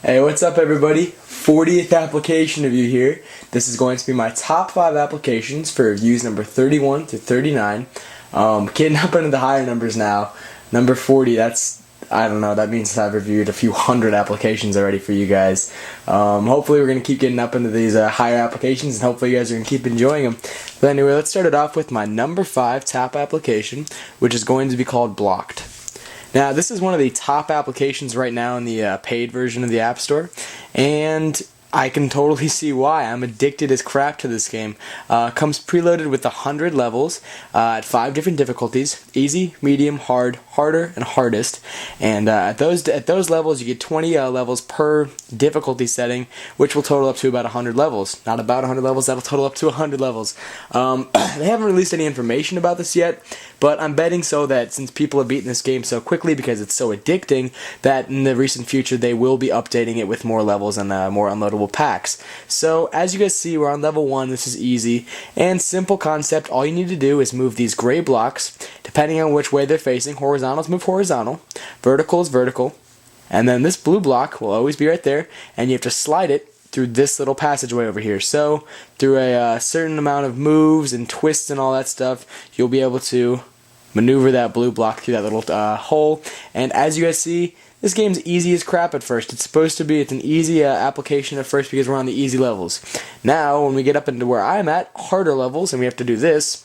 Hey, what's up everybody? 40th application review here. This is going to be my top 5 applications for reviews number 31 to 39. Getting up into the higher numbers now. Number 40, I don't know, that means I've reviewed a few hundred applications already for you guys. Hopefully we're going to keep getting up into these higher applications, and hopefully you guys are going to keep enjoying them. But anyway, let's start it off with my number 5 top application, which is going to be called Blocked. Now, this is one of the top applications right now in the paid version of the App Store, and I can totally see why. I'm addicted as crap to this game. Comes preloaded with 100 levels at 5 different difficulties: easy, medium, hard, harder, and hardest. And at those levels, you get 20 levels per difficulty setting, which will total up to about 100 levels. Not about 100 levels, that'll total up to 100 levels. They haven't released any information about this yet, but I'm betting so that since people have beaten this game so quickly because it's so addicting, that in the recent future they will be updating it with more levels and more unloadable packs. So as you guys see, we're on level 1. This is easy and simple concept. All you need to do is move these gray blocks depending on which way they're facing. Horizontals move horizontal, vertical is vertical, and then this blue block will always be right there, and you have to slide it through this little passageway over here. So through a certain amount of moves and twists and all that stuff, you'll be able to maneuver that blue block through that little hole. And as you guys see, this game's easy as crap at first. It's an easy application at first because we're on the easy levels. Now, when we get up into where I'm at, harder levels, and we have to do this,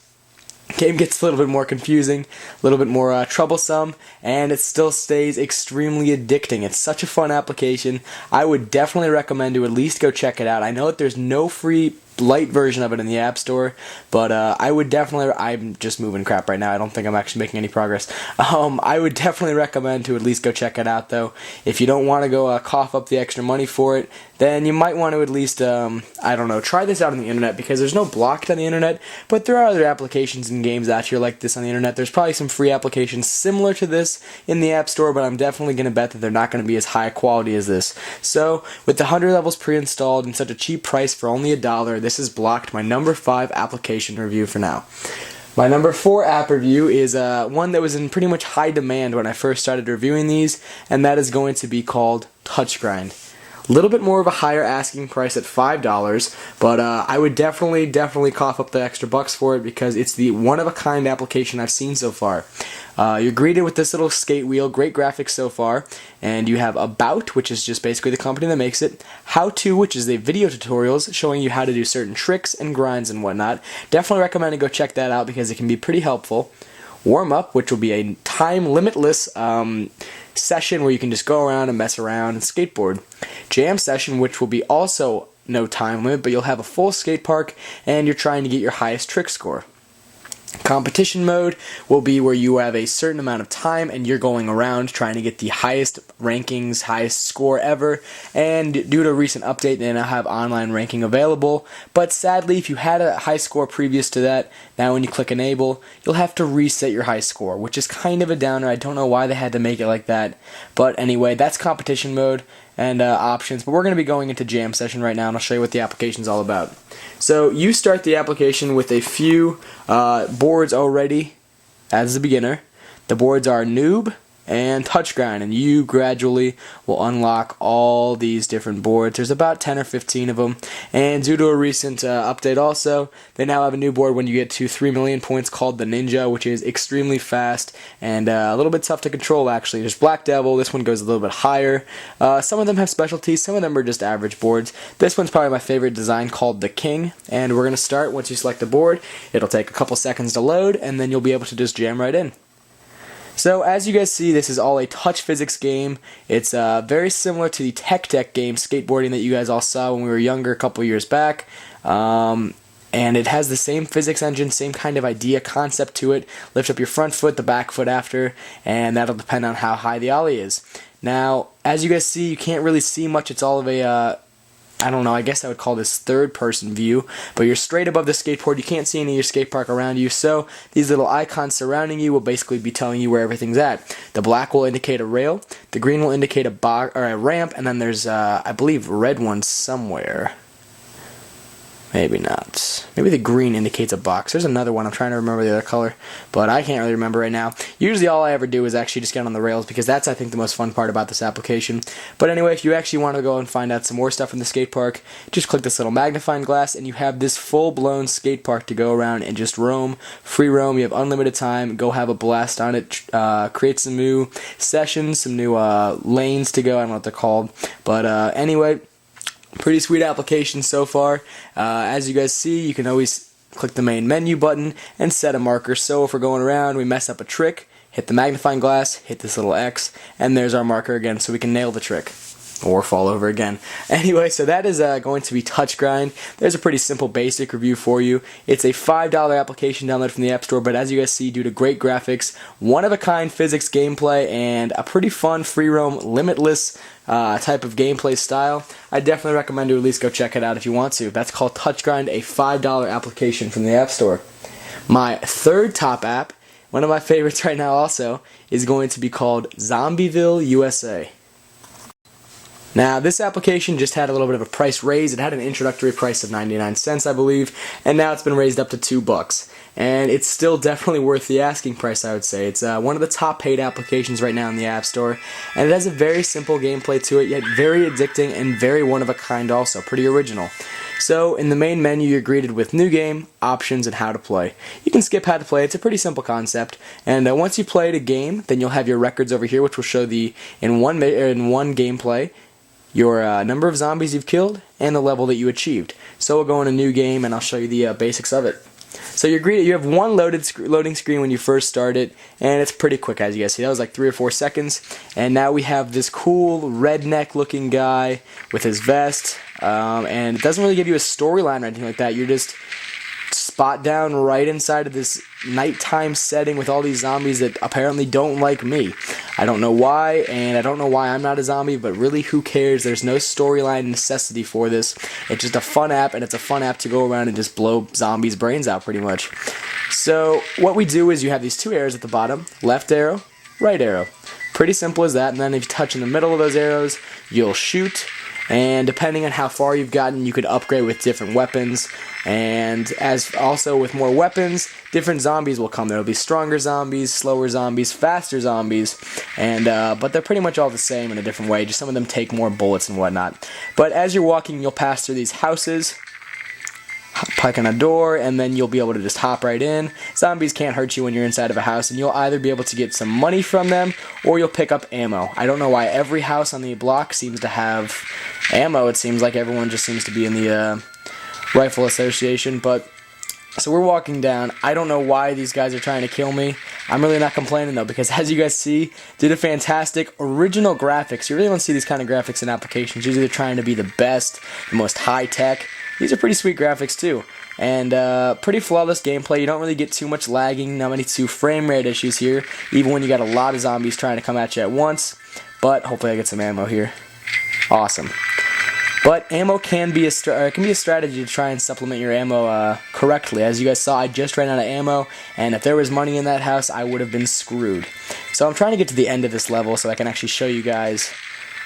game gets a little bit more confusing, a little bit more troublesome, and it still stays extremely addicting. It's such a fun application. I would definitely recommend to at least go check it out. I know that there's no free light version of it in the App Store, but I'm just moving crap right now. I don't think I'm actually making any progress. I would definitely recommend to at least go check it out, though. If you don't want to go cough up the extra money for it, then you might want to at least, try this out on the internet, because there's no Blocked on the internet, but there are other applications and games out here like this on the internet. There's probably some free applications similar to this in the App Store, but I'm definitely going to bet that they're not going to be as high quality as this. So, with the 100 levels pre-installed and such a cheap price for only $1, this is Blocked, my number 5 application review for now. My number 4 app review is one that was in pretty much high demand when I first started reviewing these, and that is going to be called Touchgrind. A little bit more of a higher asking price at $5, but I would definitely cough up the extra bucks for it because it's the one-of-a-kind application I've seen so far. You're greeted with this little skate wheel, great graphics so far, and you have About, which is just basically the company that makes it, How To, which is the video tutorials showing you how to do certain tricks and grinds and whatnot. Definitely recommend to go check that out because it can be pretty helpful. Warm Up, which will be a time limitless session where you can just go around and mess around and skateboard. Jam Session, which will be also no time limit, but you'll have a full skate park and you're trying to get your highest trick score. Competition mode will be where you have a certain amount of time and you're going around trying to get the highest rankings, highest score ever, and due to a recent update they now have online ranking available, but sadly if you had a high score previous to that, now when you click enable, you'll have to reset your high score, which is kind of a downer. I don't know why they had to make it like that, but anyway, that's competition mode and options, but we're going to be going into Jam Session right now, and I'll show you what the application is all about. So you start the application with a few boards already as a beginner. The boards are Noob and Touchgrind, and you gradually will unlock all these different boards. There's about 10 or 15 of them, and due to a recent update also, they now have a new board when you get to 3 million points called the Ninja, which is extremely fast and a little bit tough to control actually. There's Black Devil, this one goes a little bit higher. Some of them have specialties, some of them are just average boards. This one's probably my favorite design, called the King, and we're going to start once you select the board. It'll take a couple seconds to load, and then you'll be able to just jam right in. So as you guys see, this is all a touch physics game. It's very similar to the Tech Deck game, skateboarding, that you guys all saw when we were younger a couple years back. And it has the same physics engine, same kind of idea, concept to it. Lift up your front foot, the back foot after, and that'll depend on how high the ollie is. Now, as you guys see, you can't really see much. It's all of a I guess I would call this third-person view, but you're straight above the skateboard. You can't see any of your skate park around you, so these little icons surrounding you will basically be telling you where everything's at. The black will indicate a rail, the green will indicate a ramp, and then there's, I believe, red ones somewhere. Maybe not. Maybe the green indicates a box. There's another one. I'm trying to remember the other color, but I can't really remember right now. Usually all I ever do is actually just get on the rails because that's, I think, the most fun part about this application. But anyway, if you actually want to go and find out some more stuff from the skate park, just click this little magnifying glass and you have this full-blown skate park to go around and just roam, free roam. You have unlimited time. Go have a blast on it. Create some new sessions, some new lanes to go. I don't know what they're called. But anyway, pretty sweet application so far. As you guys see, you can always click the main menu button and set a marker. So if we're going around, we mess up a trick, hit the magnifying glass, hit this little X, and there's our marker again, so we can nail the trick. Or fall over again. Anyway, so that is going to be Touchgrind. There's a pretty simple basic review for you. It's a $5 application download from the App Store, but as you guys see, due to great graphics, one-of-a-kind physics gameplay, and a pretty fun free roam, limitless type of gameplay style, I definitely recommend you at least go check it out if you want to. That's called Touchgrind, a $5 application from the App Store. My third top app, one of my favorites right now also, is going to be called Zombieville USA. Now, this application just had a little bit of a price raise. It had an introductory price of 99 cents, I believe, and now it's been raised up to $2. And it's still definitely worth the asking price, I would say. It's one of the top paid applications right now in the App Store, and it has a very simple gameplay to it, yet very addicting and very one-of-a-kind also, pretty original. So, in the main menu, you're greeted with New Game, Options, and How to Play. You can skip How to Play. It's a pretty simple concept. And once you played a game, then you'll have your records over here, which will show in one gameplay, your number of zombies you've killed, and the level that you achieved. So we'll go in a new game, and I'll show you the basics of it. So you're greeted. You have one loading screen when you first start it, and it's pretty quick, as you guys see. That was like 3 or 4 seconds. And now we have this cool redneck-looking guy with his vest, and it doesn't really give you a storyline or anything like that. You're just spot down right inside of this nighttime setting with all these zombies that apparently don't like me. I don't know why, and I don't know why I'm not a zombie, but really, who cares? There's no storyline necessity for this. It's just a fun app, and it's a fun app to go around and just blow zombies' brains out, pretty much. So what we do is you have these 2 arrows at the bottom, left arrow, right arrow. Pretty simple as that, and then if you touch in the middle of those arrows, you'll shoot. And depending on how far you've gotten, you could upgrade with different weapons. And as also with more weapons, different zombies will come. There will be stronger zombies, slower zombies, faster zombies, and but they're pretty much all the same in a different way. Just some of them take more bullets and whatnot. But as you're walking, you'll pass through these houses, pike on a door, and then you'll be able to just hop right in. Zombies can't hurt you when you're inside of a house, and you'll either be able to get some money from them, or you'll pick up ammo. I don't know why every house on the block seems to have ammo. It seems like everyone just seems to be in the Rifle Association, but so we're walking down. I don't know why these guys are trying to kill me. I'm really not complaining though, because as you guys see, did a fantastic original graphics. You really don't see these kind of graphics in applications. Usually they're trying to be the best, the most high-tech. These are pretty sweet graphics too, and pretty flawless gameplay. You don't really get too much lagging, not many frame rate issues here, even when you got a lot of zombies trying to come at you at once. But hopefully I get some ammo here. Awesome. But ammo can be a strategy to try and supplement your ammo correctly. As you guys saw, I just ran out of ammo, and if there was money in that house, I would have been screwed. So I'm trying to get to the end of this level so I can actually show you guys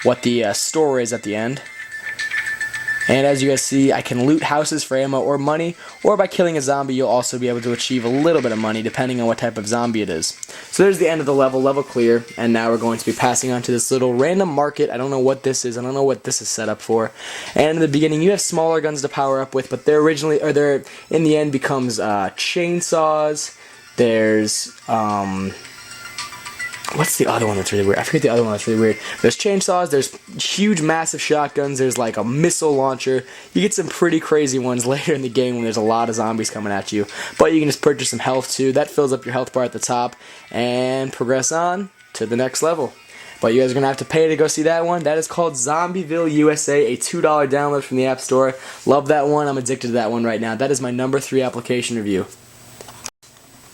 what the store is at the end. And as you guys see, I can loot houses for ammo or money, or by killing a zombie, you'll also be able to achieve a little bit of money depending on what type of zombie it is. So there's the end of the level clear, and now we're going to be passing on to this little random market. I don't know what this is, I don't know what this is set up for. And in the beginning, you have smaller guns to power up with, but they're in the end becomes chainsaws. There's what's the other one that's really weird? I forget the other one that's really weird. There's chainsaws, there's huge massive shotguns, there's like a missile launcher. You get some pretty crazy ones later in the game when there's a lot of zombies coming at you. But you can just purchase some health too. That fills up your health bar at the top and progress on to the next level. But you guys are going to have to pay to go see that one. That is called Zombieville USA, a $2 download from the App Store. Love that one. I'm addicted to that one right now. That is my number 3 application review.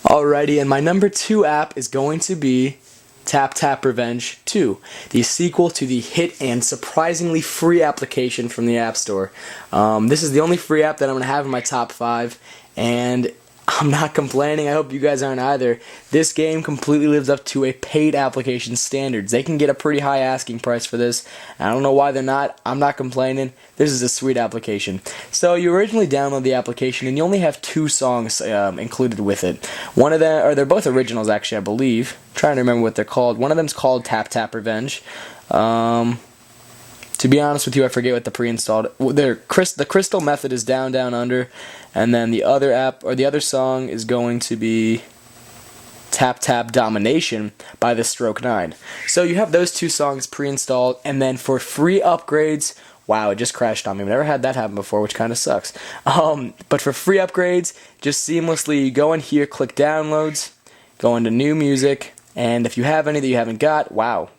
Alrighty, and my number 2 app is going to be Tap Tap Revenge 2, the sequel to the hit and surprisingly free application from the App Store. This is the only free app that I'm going to have in my top 5, and I'm not complaining. I hope you guys aren't either. This game completely lives up to a paid application standards. They can get a pretty high asking price for this. I don't know why they're not. I'm not complaining. This is a sweet application. So you originally download the application and you only have 2 songs included with it. One of them, or they're both originals actually, I believe. I'm trying to remember what they're called. One of them's called Tap Tap Revenge. To be honest with you, I forget what the pre-installed. The Crystal Method is Down Down Under, and then the other app or the other song is going to be Tap Tap Domination by the Stroke 9. So you have those 2 songs pre-installed, and then for free upgrades. Wow, it just crashed on me. I've never had that happen before, which kind of sucks. But for free upgrades, just seamlessly go in here, click Downloads, go into New Music, and if you have any that you haven't got, wow.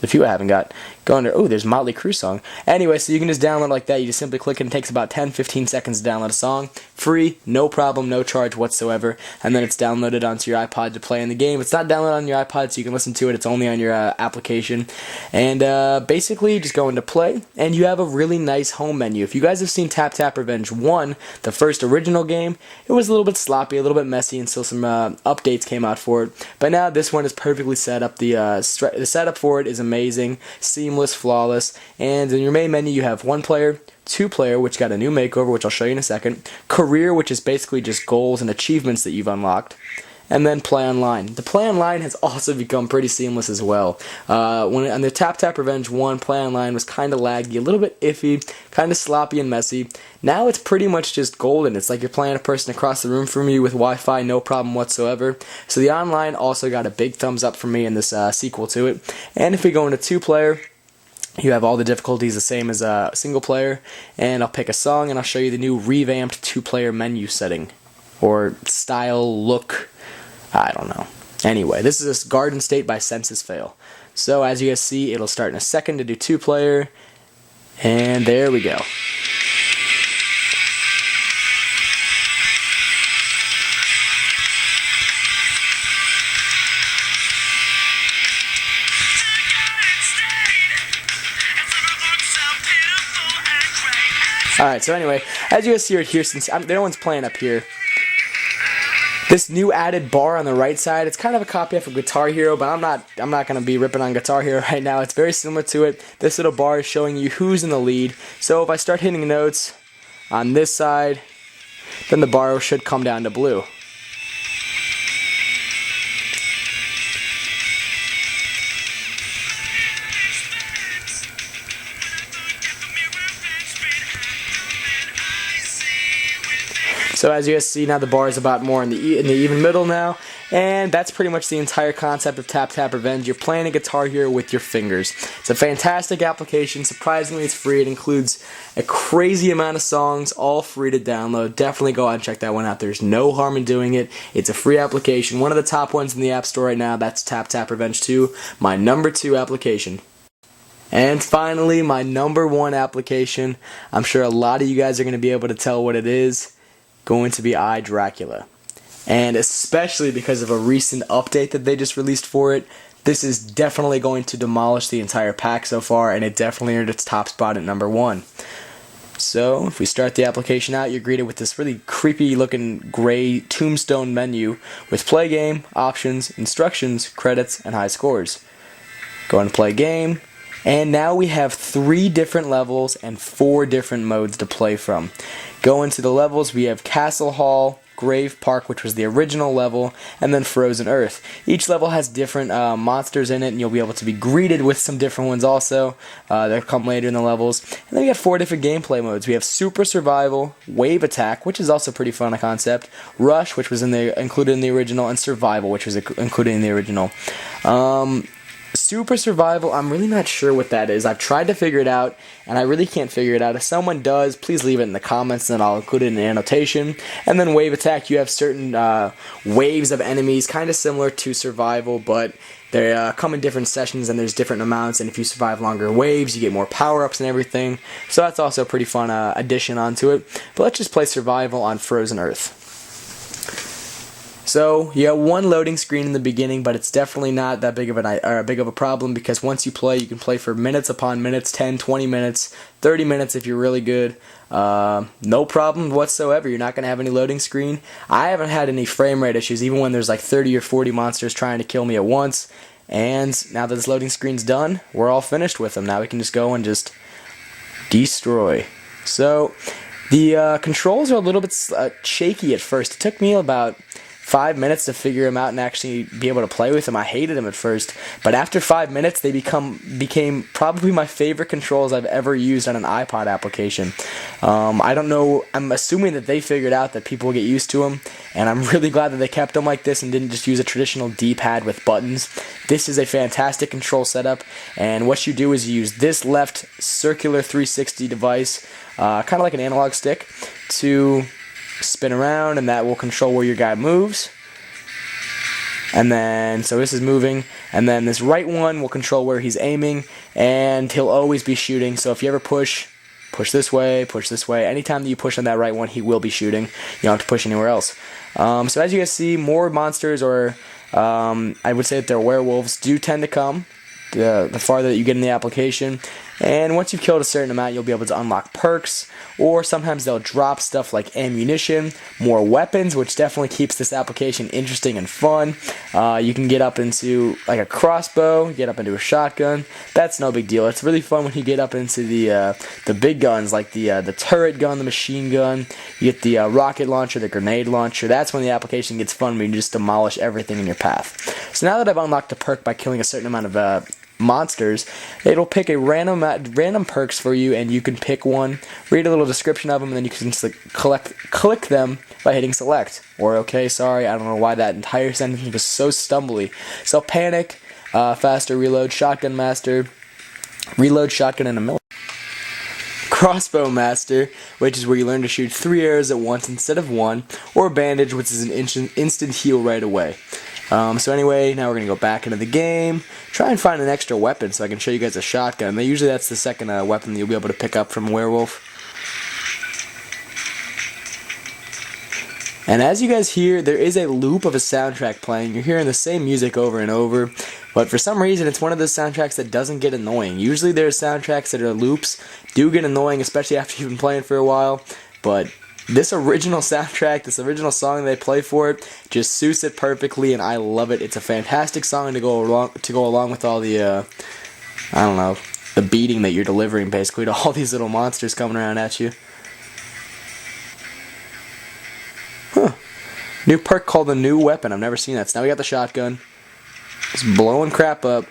The few I haven't got, go under, oh, there's Motley Crue song. Anyway, so you can just download like that. You just simply click it, and it takes about 10-15 seconds to download a song. Free, no problem, no charge whatsoever. And then it's downloaded onto your iPod to play in the game. It's not downloaded on your iPod, so you can listen to it. It's only on your application. And basically, just go into play, and you have a really nice home menu. If you guys have seen Tap Tap Revenge 1, the first original game, it was a little bit sloppy, a little bit messy, and still some updates came out for it. But now this one is perfectly set up. The setup for it is amazing, seamless, flawless, and in your main menu you have 1 player, 2 player, which got a new makeover, which I'll show you in a second, career, which is basically just goals and achievements that you've unlocked, and then play online. The play online has also become pretty seamless as well. When on the Tap Tap Revenge 1, play online was kind of laggy, a little bit iffy, kind of sloppy and messy. Now it's pretty much just golden. It's like you're playing a person across the room from you with Wi-Fi, no problem whatsoever. So the online also got a big thumbs up from me in this sequel to it. And if we go into 2 player, you have all the difficulties the same as a single player, and I'll pick a song and I'll show you the new revamped 2-player menu setting, or style, look, I don't know. Anyway, this is Garden State by Census Fail. So as you guys see, it'll start in a second to do 2-player, and there we go. Alright, so anyway, as you guys see right here, since no one's playing up here, this new added bar on the right side, it's kind of a copy of Guitar Hero, but I'm not going to be ripping on Guitar Hero right now. It's very similar to it. This little bar is showing you who's in the lead. So if I start hitting notes on this side, then the bar should come down to blue. So as you guys see, now the bar is about more in the even middle now, and that's pretty much the entire concept of Tap Tap Revenge. You're playing a Guitar Hero with your fingers. It's a fantastic application. Surprisingly, it's free. It includes a crazy amount of songs, all free to download. Definitely go out and check that one out. There's no harm in doing it. It's a free application. One of the top ones in the App Store right now. That's Tap Tap Revenge 2, my number 2 application. And finally, my number 1 application. I'm sure a lot of you guys are going to be able to tell what it is. Going to be iDracula. And especially because of a recent update that they just released for it, this is definitely going to demolish the entire pack so far, and it definitely earned its top spot at number 1. So, if we start the application out, you're greeted with this really creepy looking gray tombstone menu with play game, options, instructions, credits, and high scores. Go and play game. And now we have 3 different levels and 4 different modes to play from. Go into the levels, we have Castle Hall, Grave Park, which was the original level, and then Frozen Earth. Each level has different monsters in it, and you'll be able to be greeted with some different ones also that come later in the levels. And then we have 4 different gameplay modes. We have Super Survival, Wave Attack, which is also pretty fun a concept, Rush, which was included in the original, and Survival, which was included in the original. Super Survival, I'm really not sure what that is. I've tried to figure it out, and I really can't figure it out. If someone does, please leave it in the comments, and I'll include it in the annotation. And then Wave Attack, you have certain waves of enemies, kind of similar to Survival, but they come in different sessions, and there's different amounts, and if you survive longer waves, you get more power-ups and everything. So that's also a pretty fun addition onto it. But let's just play Survival on Frozen Earth. So you have one loading screen in the beginning, but it's definitely not that big of a problem, because once you play, you can play for minutes upon minutes, 10, 20 minutes, 30 minutes if you're really good. No problem whatsoever. You're not going to have any loading screen. I haven't had any frame rate issues, even when there's like 30 or 40 monsters trying to kill me at once. And now that this loading screen's done, we're all finished with them. Now we can just go and just destroy. So the controls are a little bit shaky at first. It took me about 5 minutes to figure them out and actually be able to play with them. I hated them at first, but after 5 minutes they became probably my favorite controls I've ever used on an iPod application. I don't know, I'm assuming that they figured out that people will get used to them, and I'm really glad that they kept them like this and didn't just use a traditional D-pad with buttons. This is a fantastic control setup, and what you do is you use this left circular 360 device, kind of like an analog stick, to spin around, and that will control where your guy moves. And then, so this is moving, and then this right one will control where he's aiming, and he'll always be shooting. So if you ever push this way, anytime that you push on that right one, he will be shooting. You don't have to push anywhere else. So as you guys see, more monsters, or I would say that they're werewolves, do tend to come the farther that you get in the application. And once you've killed a certain amount, you'll be able to unlock perks, or sometimes they'll drop stuff like ammunition, more weapons, which definitely keeps this application interesting and fun. You can get up into like a crossbow, get up into a shotgun. That's no big deal. It's really fun when you get up into the big guns, like the turret gun, the machine gun. You get the rocket launcher, the grenade launcher. That's when the application gets fun, when you just demolish everything in your path. So now that I've unlocked a perk by killing a certain amount of monsters, it'll pick a random perks for you, and you can pick one, read a little description of them, and then you can just click them by hitting select. Or okay, sorry, I don't know why that entire sentence was so stumbly. So panic, faster reload, shotgun master, reload shotgun in a millimeter. Crossbow master, which is where you learn to shoot 3 arrows at once instead of 1, or bandage, which is an instant heal right away. So anyway, now we're going to go back into the game, try and find an extra weapon so I can show you guys a shotgun. Usually that's the second weapon that you'll be able to pick up from Werewolf. And as you guys hear, there is a loop of a soundtrack playing. You're hearing the same music over and over, but for some reason it's one of those soundtracks that doesn't get annoying. Usually there's soundtracks that are loops, do get annoying, especially after you've been playing for a while, but this original soundtrack, this original song they play for it, just suits it perfectly, and I love it. It's a fantastic song to go along with all the, I don't know, the beating that you're delivering basically to all these little monsters coming around at you. Huh. New perk called the new weapon. I've never seen that. So now we got the shotgun. Just blowing crap up.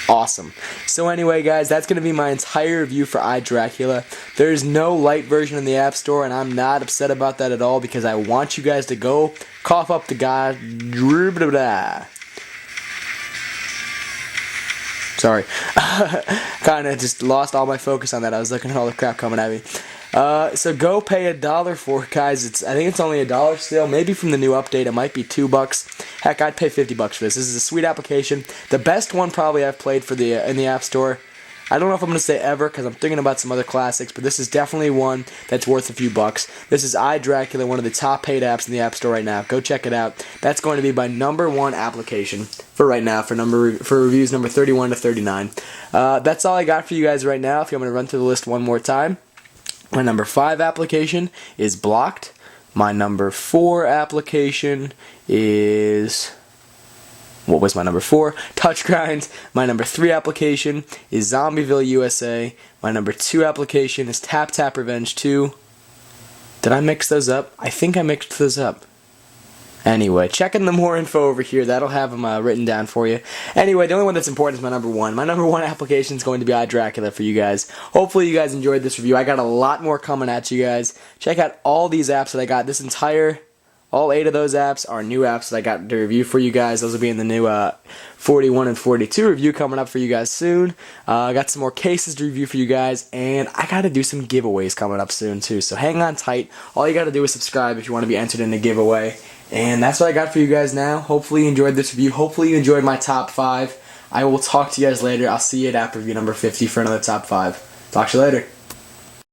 Awesome. So anyway, guys, that's going to be my entire review for iDracula. There's no light version in the App Store, and I'm not upset about that at all, because I want you guys to go cough up the guy. Sorry. Kind of just lost all my focus on that. I was looking at all the crap coming at me. So go pay $1 for it, guys. I think it's only $1 still. Maybe from the new update it might be $2. Heck, I'd pay $50 for this. This is a sweet application. The best one probably I've played for in the App Store. I don't know if I'm going to say ever, because I'm thinking about some other classics, but this is definitely one that's worth a few bucks. This is iDracula, one of the top paid apps in the App Store right now. Go check it out. That's going to be my #1 application for right now, for reviews number 31 to 39. That's all I got for you guys right now. If you want me to run through the list one more time. My #5 application is Blocked. My #4 application is... What was my #4? Touchgrind. My #3 application is Zombieville USA. My #2 application is Tap Tap Revenge 2. Did I mix those up? I think I mixed those up. Anyway, check in the more info over here. That'll have them written down for you. Anyway, the only one that's important is my #1. My #1 application is going to be iDracula for you guys. Hopefully you guys enjoyed this review. I got a lot more coming at you guys. Check out all these apps that I got. All 8 of those apps are new apps that I got to review for you guys. Those will be in the new 41 and 42 review coming up for you guys soon. I got some more cases to review for you guys, and I got to do some giveaways coming up soon too. So hang on tight. All you got to do is subscribe if you want to be entered in a giveaway. And that's what I got for you guys now. Hopefully you enjoyed this review. Hopefully you enjoyed my top 5. I will talk to you guys later. I'll see you at app review number 50 for another top 5. Talk to you later.